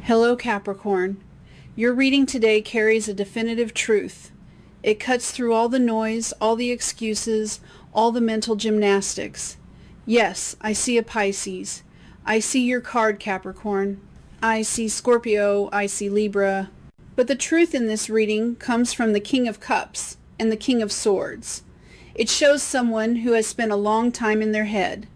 Hello, Capricorn. Your reading today carries a definitive truth. It cuts through all the noise, all the excuses, all the mental gymnastics. Yes, I see a Pisces. I see your card, Capricorn. I see Scorpio. I see Libra. But the truth in this reading comes from the King of Cups and the King of Swords. It shows someone who has spent a long time in their head.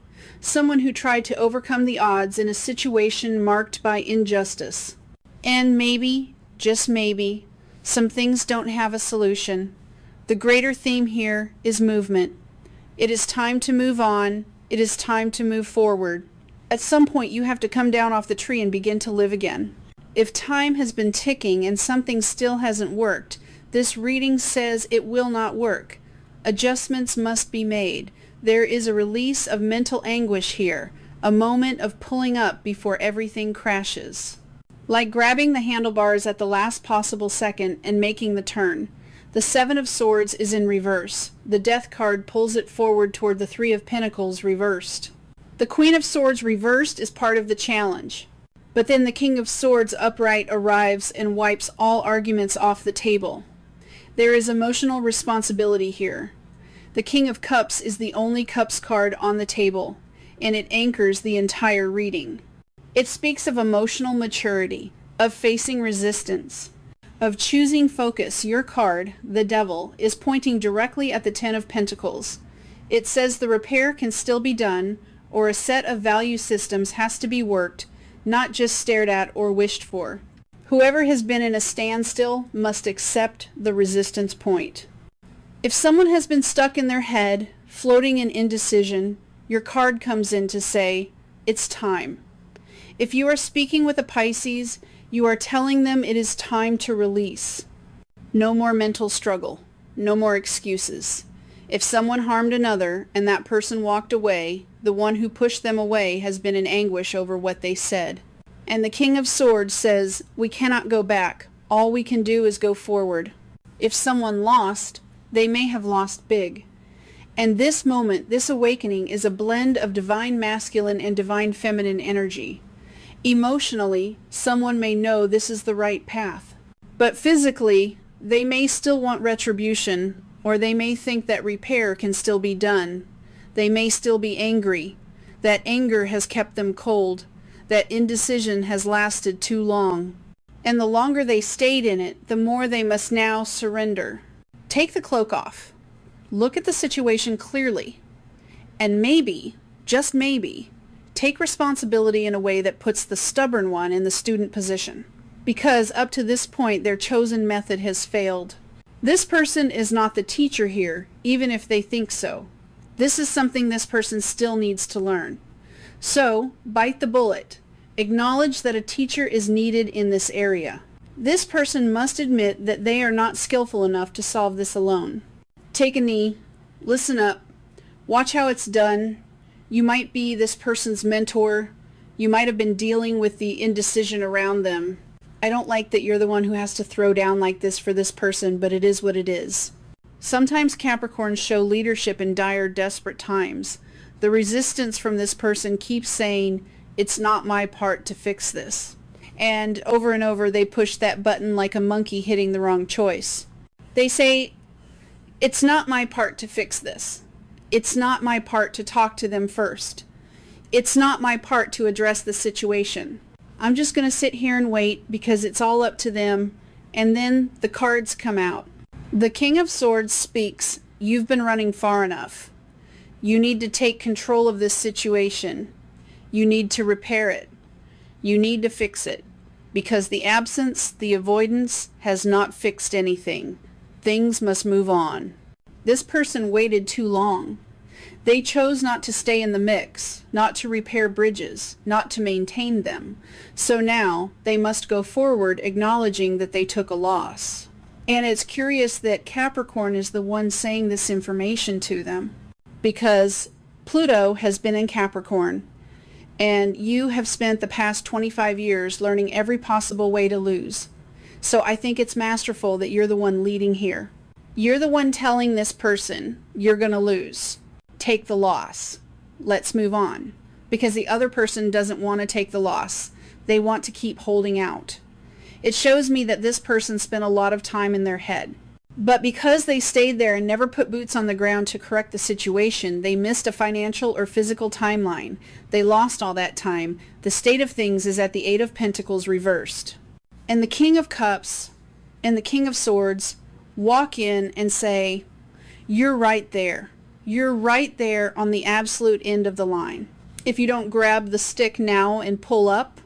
Someone who tried to overcome the odds in a situation marked by injustice. And maybe, just maybe, some things don't have a solution. The greater theme here is movement. It is time to move on. It is time to move forward. At some point you have to come down off the tree and begin to live again. If time has been ticking and something still hasn't worked, this reading says it will not work. Adjustments must be made. There is a release of mental anguish here, a moment of pulling up before everything crashes. Like grabbing the handlebars at the last possible second and making the turn. The Seven of Swords is in reverse. The Death card pulls it forward toward the Three of Pentacles reversed. The Queen of Swords reversed is part of the challenge. But then the King of Swords upright arrives and wipes all arguments off the table. There is emotional responsibility here. The King of Cups is the only Cups card on the table, and it anchors the entire reading. It speaks of emotional maturity, of facing resistance, of choosing focus. Your card, the Devil, is pointing directly at the Ten of Pentacles. It says the repair can still be done, or a set of value systems has to be worked, not just stared at or wished for. Whoever has been in a standstill must accept the resistance point. If someone has been stuck in their head, floating in indecision, your card comes in to say, it's time. If you are speaking with a Pisces, you are telling them it is time to release. No more mental struggle. No more excuses. If someone harmed another and that person walked away, the one who pushed them away has been in anguish over what they said. And the King of Swords says, we cannot go back. All we can do is go forward. If someone lost, they may have lost big. And this moment, this awakening, is a blend of divine masculine and divine feminine energy. Emotionally, someone may know this is the right path. But physically, they may still want retribution, or they may think that repair can still be done. They may still be angry. That anger has kept them cold. That indecision has lasted too long. And the longer they stayed in it, the more they must now surrender. Take the cloak off. Look at the situation clearly. And maybe, just maybe, take responsibility in a way that puts the stubborn one in the student position. Because up to this point, their chosen method has failed. This person is not the teacher here, even if they think so. This is something this person still needs to learn. So, bite the bullet. Acknowledge that a teacher is needed in this area. This person must admit that they are not skillful enough to solve this alone. Take a knee, listen up, watch how it's done. You might be this person's mentor. You might have been dealing with the indecision around them. I don't like that you're the one who has to throw down like this for this person, but it is what it is. Sometimes Capricorns show leadership in dire, desperate times. The resistance from this person keeps saying, it's not my part to fix this. And over they push that button like a monkey hitting the wrong choice. They say, it's not my part to fix this. It's not my part to talk to them first. It's not my part to address the situation. I'm just going to sit here and wait because it's all up to them. And then the cards come out. The King of Swords speaks, you've been running far enough. You need to take control of this situation. You need to repair it. You need to fix it. Because the absence, the avoidance, has not fixed anything. Things must move on. This person waited too long. They chose not to stay in the mix, not to repair bridges, not to maintain them. So now they must go forward acknowledging that they took a loss. And it's curious that Capricorn is the one saying this information to them. Because Pluto has been in Capricorn. And you have spent the past 25 years learning every possible way to lose. So I think it's masterful that you're the one leading here. You're the one telling this person, you're going to lose. Take the loss. Let's move on. Because the other person doesn't want to take the loss. They want to keep holding out. It shows me that this person spent a lot of time in their head. But because they stayed there and never put boots on the ground to correct the situation, they missed a financial or physical timeline. They lost all that time. The state of things is at the Eight of Pentacles reversed. And the King of Cups and the King of Swords walk in and say, you're right there. You're right there on the absolute end of the line. If you don't grab the stick now and pull up,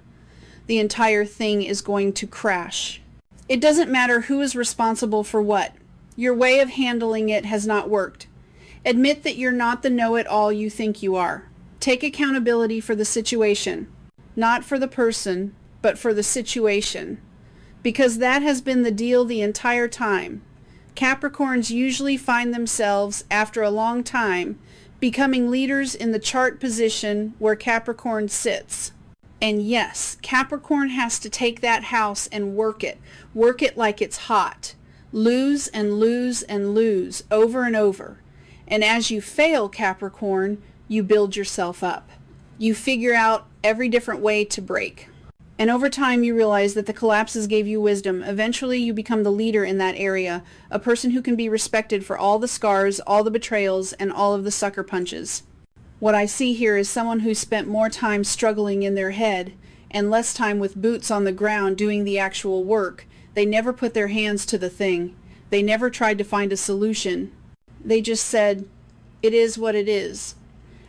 the entire thing is going to crash. It doesn't matter who is responsible for what. Your way of handling it has not worked. Admit that you're not the know-it-all you think you are. Take accountability for the situation. Not for the person, but for the situation. Because that has been the deal the entire time. Capricorns usually find themselves, after a long time, becoming leaders in the chart position where Capricorn sits. And yes, Capricorn has to take that house and work it. Work it like it's hot. Lose and lose and lose over and over. And as you fail, Capricorn, you build yourself up. You figure out every different way to break. And over time you realize that the collapses gave you wisdom. Eventually you become the leader in that area, a person who can be respected for all the scars, all the betrayals, and all of the sucker punches. What I see here is someone who spent more time struggling in their head and less time with boots on the ground doing the actual work. They never put their hands to the thing. They never tried to find a solution. They just said, it is what it is.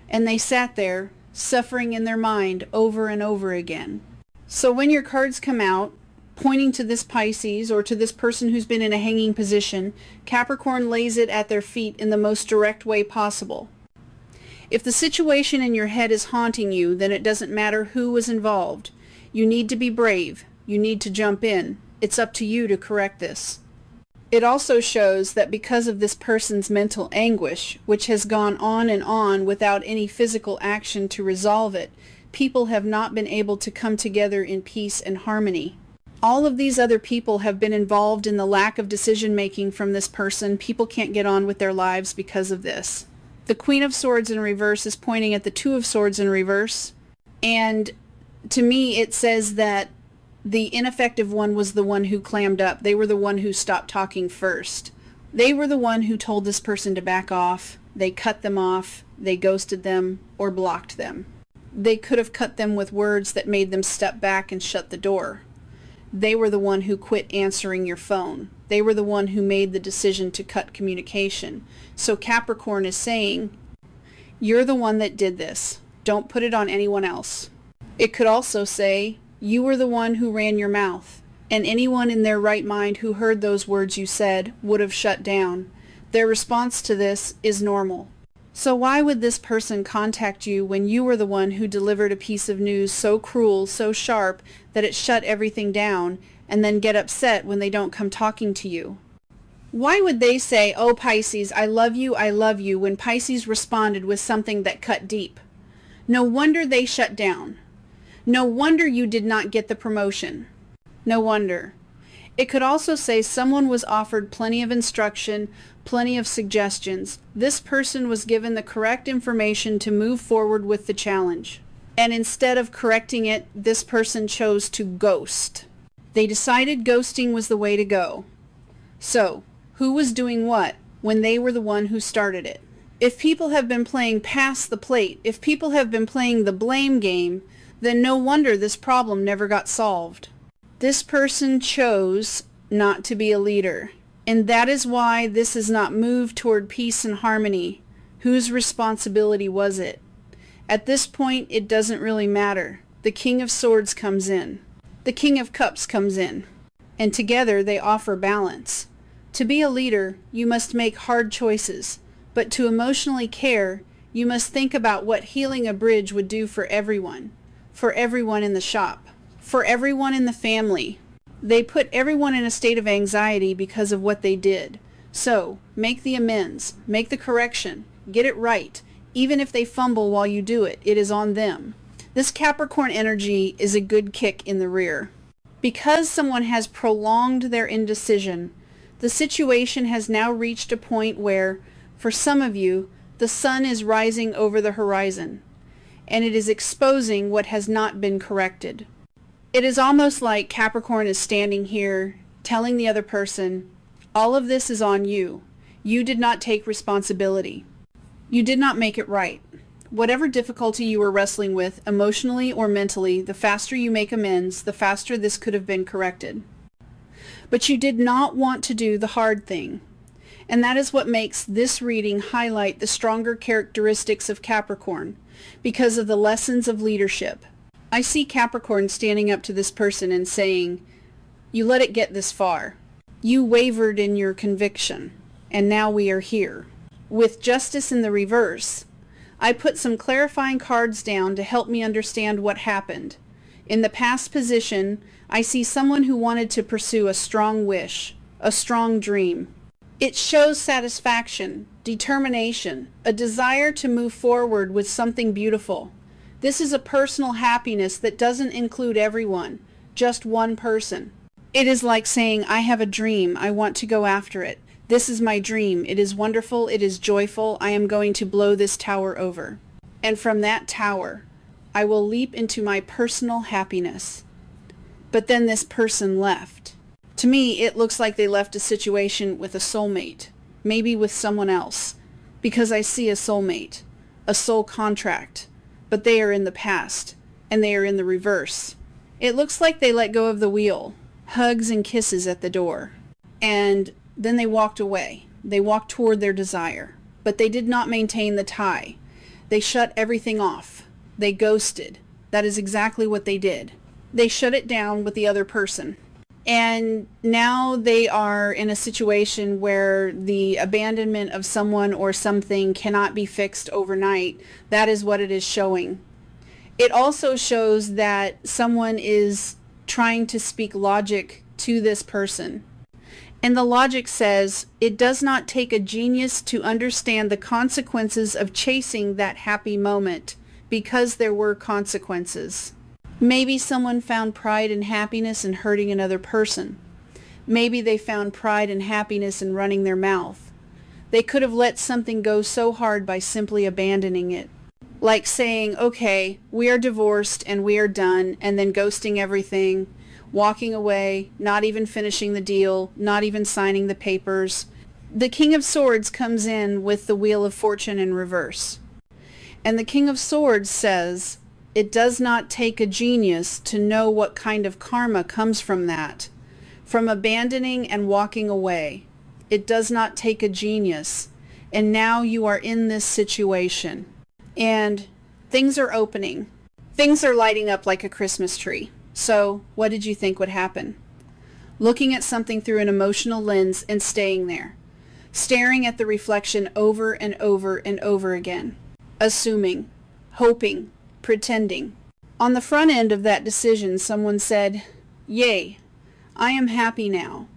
And they sat there, suffering in their mind over and over again. So when your cards come out, pointing to this Pisces or to this person who's been in a hanging position, Capricorn lays it at their feet in the most direct way possible. If the situation in your head is haunting you, then it doesn't matter who was involved. You need to be brave. You need to jump in. It's up to you to correct this. It also shows that because of this person's mental anguish, which has gone on and on without any physical action to resolve it, people have not been able to come together in peace and harmony. All of these other people have been involved in the lack of decision making from this person. People can't get on with their lives because of this. The Queen of Swords in reverse is pointing at the Two of Swords in reverse. And to me, it says that the ineffective one was the one who clammed up. They were the one who stopped talking first. They were the one who told this person to back off. They cut them off. They ghosted them or blocked them. They could have cut them with words that made them step back and shut the door. They were the one who quit answering your phone. They were the one who made the decision to cut communication. So Capricorn is saying, you're the one that did this. Don't put it on anyone else. It could also say, you were the one who ran your mouth, and anyone in their right mind who heard those words you said would have shut down. Their response to this is normal. So why would this person contact you when you were the one who delivered a piece of news so cruel, so sharp, that it shut everything down, and then get upset when they don't come talking to you? Why would they say, oh Pisces, I love you, when Pisces responded with something that cut deep? No wonder they shut down. No wonder you did not get the promotion. No wonder. It could also say someone was offered plenty of instruction, plenty of suggestions. This person was given the correct information to move forward with the challenge. And instead of correcting it, this person chose to ghost. They decided ghosting was the way to go. So, who was doing what when they were the one who started it? If people have been playing pass the plate, if people have been playing the blame game, then no wonder this problem never got solved. This person chose not to be a leader, and that is why this has not moved toward peace and harmony. Whose responsibility was it? At this point, it doesn't really matter. The King of Swords comes in. The King of Cups comes in. And together they offer balance. To be a leader, you must make hard choices, but to emotionally care, you must think about what healing a bridge would do for everyone in the shop, for everyone in the family. They put everyone in a state of anxiety because of what they did. So, make the amends, make the correction, get it right. Even if they fumble while you do it, it is on them. This Capricorn energy is a good kick in the rear. Because someone has prolonged their indecision, the situation has now reached a point where, for some of you, the sun is rising over the horizon, and it is exposing what has not been corrected. It is almost like Capricorn is standing here telling the other person, all of this is on you. You did not take responsibility. You did not make it right. Whatever difficulty you were wrestling with, emotionally or mentally, the faster you make amends, the faster this could have been corrected. But you did not want to do the hard thing. And that is what makes this reading highlight the stronger characteristics of Capricorn, because of the lessons of leadership. I see Capricorn standing up to this person and saying, you let it get this far. You wavered in your conviction, and now we are here. With justice in the reverse, I put some clarifying cards down to help me understand what happened. In the past position, I see someone who wanted to pursue a strong wish, a strong dream. It shows satisfaction, determination, a desire to move forward with something beautiful. This is a personal happiness that doesn't include everyone, just one person. It is like saying, I have a dream, I want to go after it. This is my dream. It is wonderful. It is joyful. I am going to blow this tower over. And from that tower, I will leap into my personal happiness. But then this person left. To me, it looks like they left a situation with a soulmate, maybe with someone else, because I see a soulmate, a soul contract, but they are in the past, and they are in the reverse. It looks like they let go of the wheel, hugs and kisses at the door, and then they walked away. They walked toward their desire, but they did not maintain the tie. They shut everything off. They ghosted. That is exactly what they did. They shut it down with the other person. And now they are in a situation where the abandonment of someone or something cannot be fixed overnight. That is what it is showing. It also shows that someone is trying to speak logic to this person. And the logic says, it does not take a genius to understand the consequences of chasing that happy moment, because there were consequences. Maybe someone found pride and happiness in hurting another person. Maybe they found pride and happiness in running their mouth. They could have let something go so hard by simply abandoning it. Like saying, okay, we are divorced and we are done, and then ghosting everything, walking away, not even finishing the deal, not even signing the papers. The King of Swords comes in with the Wheel of Fortune in reverse. And the King of Swords says, it does not take a genius to know what kind of karma comes from that, from abandoning and walking away. It does not take a genius. And now you are in this situation. And things are opening. Things are lighting up like a Christmas tree. So, what did you think would happen? Looking at something through an emotional lens and staying there. Staring at the reflection over and over and over again. Assuming, hoping, pretending. On the front end of that decision, someone said, yay, I am happy now.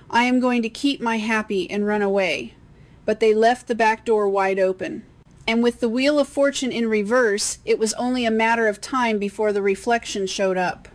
I am going to keep my happy and run away. But they left the back door wide open. And with the Wheel of Fortune in reverse, it was only a matter of time before the reflection showed up.